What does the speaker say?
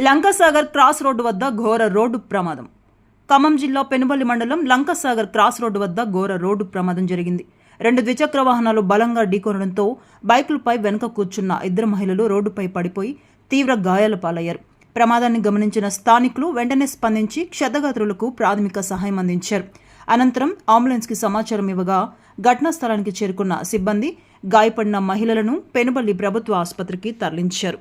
Lankasagar cross road వద్ద ఘోర road ప్రమాదం. ఖమ్మం జిల్లా పెనుబల్లి మండలం లంకసాగర్ క్రాస్ రోడ్డు వద్ద ఘోర రోడ్డు ప్రమాదం జరిగింది. 2 ద్విచక్ర వాహనాలు బలంగా ఢీకొనడంతో బైకులపై వెనుక కూర్చున్న 2 మహిళలు రోడ్డుపై పడిపోయి తీవ్ర గాయాల పాలయ్యారు. ప్రమాదాన్ని గమనించిన స్థానికులు వెంటనే స్పందించి క్షతగాత్రులకు ప్రాథమిక సహాయం అందించారు. అనంతరం అంబులెన్స్కి సమాచారం ఇవ్వగా ఘటనా స్థలానికి చేరుకున్న సిబ్బంది గాయపడిన మహిళలను పెనుబల్లి ప్రభుత్వ ఆసుపత్రికి తరలించారు.